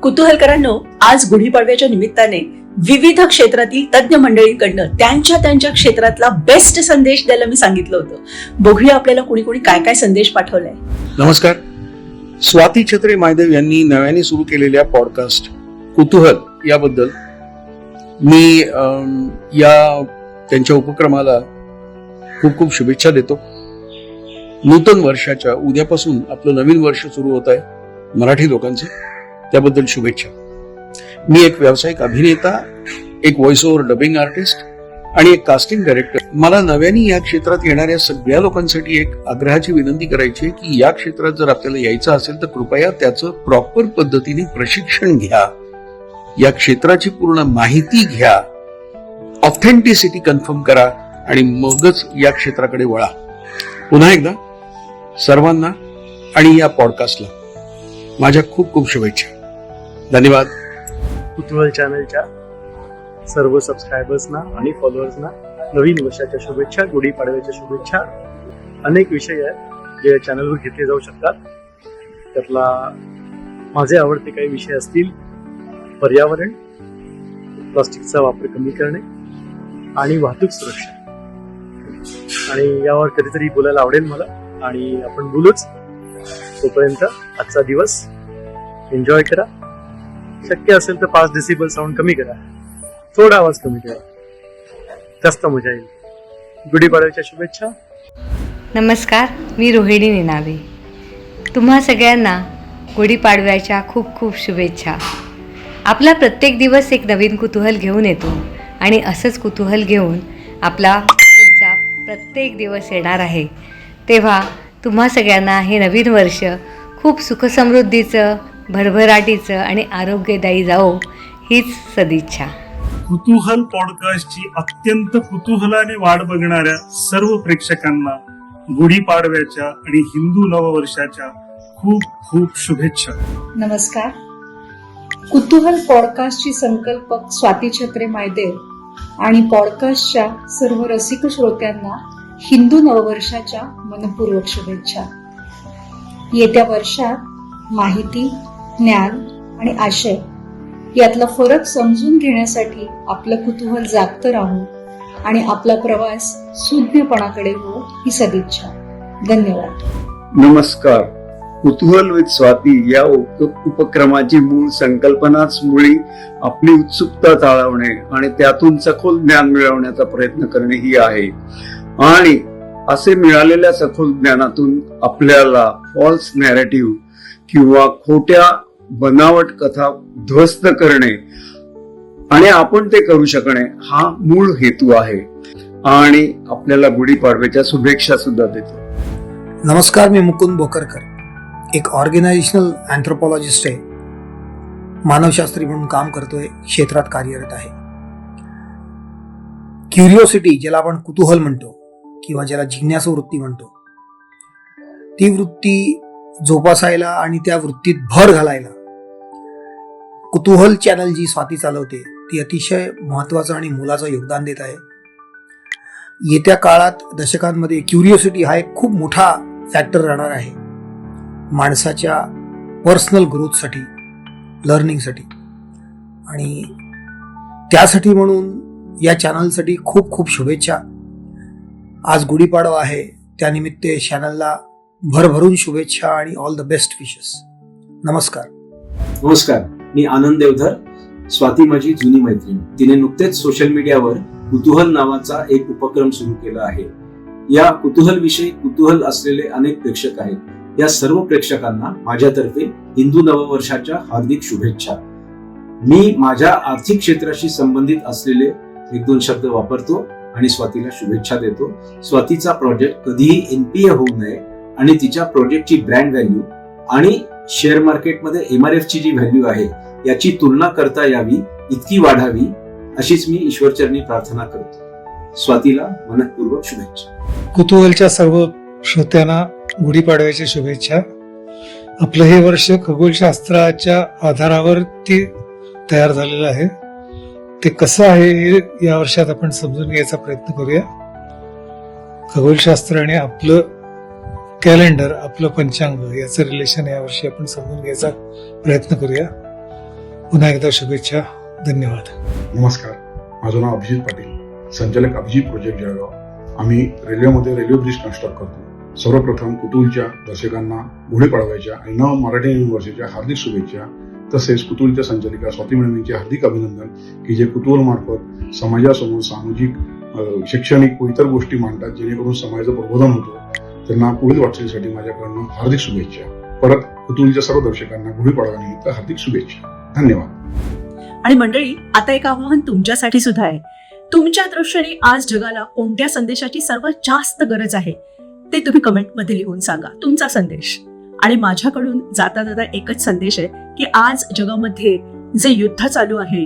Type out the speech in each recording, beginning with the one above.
कुतूहलकरांनो, आज गुढीपाडव्याच्या निमित्ताने विविध क्षेत्रातील तज्ञ मंडळींकडनं त्यांच्या क्षेत्रातला बेस्ट संदेश द्यायला मी सांगितलं होतं. बघूया आपल्याला कुणी कुणी काय काय संदेश पाठवलाय. नमस्कार. स्वाती छत्रे मायदेव यांनी नव्याने सुरू केलेल्या पॉडकास्ट कुतूहल याबद्दल मी या त्यांच्या उपक्रमाला खूप खूप शुभेच्छा देतो. नूतन वर्षाच्या उद्यापासून आपलं नवीन वर्ष सुरू होत आहे मराठी लोकांचे, त्याबद्दल शुभेच्छा. मी एक व्यावसायिक अभिनेता, एक व्हॉइस ओव्हर डबिंग आर्टिस्ट आणि एक कास्टिंग डायरेक्टर. मला नव्याने या क्षेत्रात येणाऱ्या सगळ्या लोकांसाठी एक आग्रहाची विनंती करायची आहे की या क्षेत्रात जर आपल्याला यायचं असेल तर कृपया त्याचं प्रॉपर पद्धतीने प्रशिक्षण घ्या, या क्षेत्राची पूर्ण माहिती घ्या, ऑथेंटिसिटी कन्फर्म करा आणि मगच या क्षेत्राकडे वळा. पुन्हा एकदा सर्वांना आणि या पॉडकास्टला माझ्या खूप खूप शुभेच्छा. धन्यवाद. कुतूहल चॅनलच्या सर्व सबस्क्रायबर्सना आणि फॉलोअर्सना नवीन वर्षाच्या शुभेच्छा, गुढीपाडव्याच्या शुभेच्छा. अनेक विषय आहेत जे चॅनलवर घेतले जाऊ शकतात. त्यातला माझे आवडते काही विषय असतील पर्यावरण, प्लास्टिकचा वापर कमी करणे आणि वाहतूक सुरक्षा. आणि यावर कधीतरी बोलायला आवडेल मला आणि आपण बोलूच. तोपर्यंत आजचा दिवस एन्जॉय करा. शक्य असेल तर 5 डेसिबल साऊंड कमी करा, थोडा आवाज कमी करा, जास्त मजा येईल. गुढीपाडव्याच्या शुभेच्छा. नमस्कार, मी रोहिणी निनावे. तुम्हा सगळ्यांना गुढीपाडव्याच्या खूप खूप शुभेच्छा. आपला प्रत्येक दिवस एक नवीन कुतूहल घेऊन येतो आणि असंच कुतूहल घेऊन आपला पुढचा प्रत्येक दिवस येणार आहे. तेव्हा तुम्हा सगळ्यांना हे नवीन वर्ष खूप सुखसमृद्धीचं, भरभराटीचं आणि आरोग्यदायी जावो हीच सदिच्छा. कुतूहल पॉडकास्टची अत्यंत कुतूहलाने वाट बघणाऱ्या सर्व प्रेक्षकांना गुढीपाडव्याच्या आणि हिंदू नववर्षाच्या खूप खूप शुभेच्छा. नमस्कार. कुतूहल पॉडकास्टची संकल्पक स्वाती छत्रे मायदेव आणि पॉडकास्टच्या सर्व रसिक श्रोत्यांना हिंदू नववर्षाच्या मनपूर्वक शुभेच्छा. येत्या वर्षात माहिती, ज्ञान आणि आशय यातला फरक समजून घेण्यासाठी आपलं कुतूहल जागतं राहू आणि आपला प्रवास सुज्ञपणाकडे हो ही सदिच्छा. धन्यवाद. नमस्कार. कुतूहल विथ स्वाती या उपक्रमाची मूळ संकल्पनाच मुळी आपली उत्सुकता चाळवणे आणि त्यातून सखोल ज्ञान मिळवण्याचा प्रयत्न करणे ही आहे. आणि असे मिळालेल्या सखोल ज्ञानातून आपल्याला फॉल्स नॅरेटिव्ह किंवा खोट्या बनावट कथा ध्वस्त करणे आणि आपण ते करू शकणे हा मूळ हेतू आहे. आणि आपल्याला गुढीपाडव्याच्या शुभेच्छा सुद्धा देतो. नमस्कार, मी मुकुंद बोकरकर, एक ऑर्गनायझेशनल अँथ्रोपॉलॉजिस्ट आहे. मानवशास्त्री म्हणून काम करतोय, क्षेत्रात कार्यरत आहे. क्युरिओसिटी, ज्याला आपण कुतूहल म्हणतो किंवा ज्याला जिज्ञासू वृत्ती म्हणतो, ती वृत्ती जोपासायला आणि त्या वृत्तीत भर घालायला कुतूहल चॅनल जी स्वाती चालवते ती अतिशय महत्वाचं आणि मोलाचं योगदान देत आहे. येत्या काळात, दशकांमध्ये क्युरिओसिटी हा एक खूप मोठा फॅक्टर राहणार आहे माणसाच्या पर्सनल ग्रोथसाठी, लर्निंगसाठी. आणि त्यासाठी म्हणून या चॅनलसाठी खूप खूप शुभेच्छा. आज गुढीपाडवा आहे, त्यानिमित्त चॅनलला भरभरून शुभेच्छा आणि ऑल द बेस्ट विशेस. नमस्कार. नमस्कार, मी आनंद देवधर. स्वाती माझी जुनी मैत्रीण. तिने नुकतेच सोशल मीडियावर कुतूहल नावाचा एक उपक्रम सुरू केला आहे. या कुतूहल विषयी कुतूहल असलेले अनेक प्रेक्षक आहेत. या सर्व प्रेक्षकांना माझ्यातर्फे हिंदू नववर्षाच्या हार्दिक शुभेच्छा. मी माझ्या आर्थिक क्षेत्राशी संबंधित असलेले 1-2 शब्द वापरतो आणि स्वातीला शुभेच्छा देतो. स्वातीचा प्रोजेक्ट कधीही NPA होऊ नये आणि तिच्या प्रोजेक्टची ब्रँड व्हॅल्यू आणि शेअर मार्केटमध्ये MRF ची जी व्हॅल्यू आहे याची तुलना करता यावी, इतकी वाढावी, अशीच मी ईश्वरचरणी प्रार्थना करतो. स्वातीला मनपूर्वक शुभेच्छा. कुतूहलच्या सर्व श्रोत्यांना गुढीपाडव्याच्या शुभेच्छा. आपलं हे वर्ष खगोलशास्त्राच्या आधारावरती तयार झालेलं आहे. ते कसं आहे हे या वर्षात आपण समजून घ्यायचा प्रयत्न करूया. खगोलशास्त्र आणि आपलं कॅलेंडर, आपलं पंचांग याचं रिलेशन यावर्षी आपण समजून घ्यायचा प्रयत्न करूया. पुन्हा एकदा शुभेच्छा. धन्यवाद. नमस्कार, माझं नाव अभिजित पाटील, संचालक अभिजित प्रोजेक्ट जळगाव. आम्ही रेल्वेमध्ये रेल्वे ब्रिज कन्स्ट्रक्ट करतो. सर्वप्रथम कुतूहलच्या दर्शकांना गुढीपाडव्याच्या आणि नव मराठी नवीन वर्षाच्या हार्दिक शुभेच्छा. तसेच कुतूहलच्या संचालिका स्वाती मॅडमचे हार्दिक अभिनंदन की जे कुतूहल मार्फत समाजासमोर सामाजिक, शैक्षणिक व इतर गोष्टी मांडतात जेणेकरून समाजाचं प्रबोधन होतं. त्यांना पुढील वाटचालीसाठी माझ्याकडनं हार्दिक शुभेच्छा. परत कुतूहलच्या सर्व दर्शकांना गुढीपाडव्यानिमित्त हार्दिक शुभेच्छा. धन्यवाद. आणि मंडळी, आता एक आवाहन तुमच्यासाठी सुद्धा आहे. तुमच्या दृष्टीने आज जगाला कोणत्या संदेशाची सर्वात जास्त गरज आहे ते तुम्ही कमेंटमध्ये लिहून सांगा, तुमचा संदेश. आणि माझ्याकडून जाता जाता एकच संदेश आहे की आज जगामध्ये जे युद्ध चालू आहे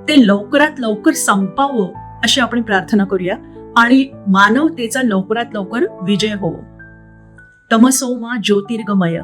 ते लवकरात लवकर संपावं अशी आपण प्रार्थना करूया आणि मानवतेचा लवकरात लवकर विजय होवो. तमसो मा ज्योतिर्गमय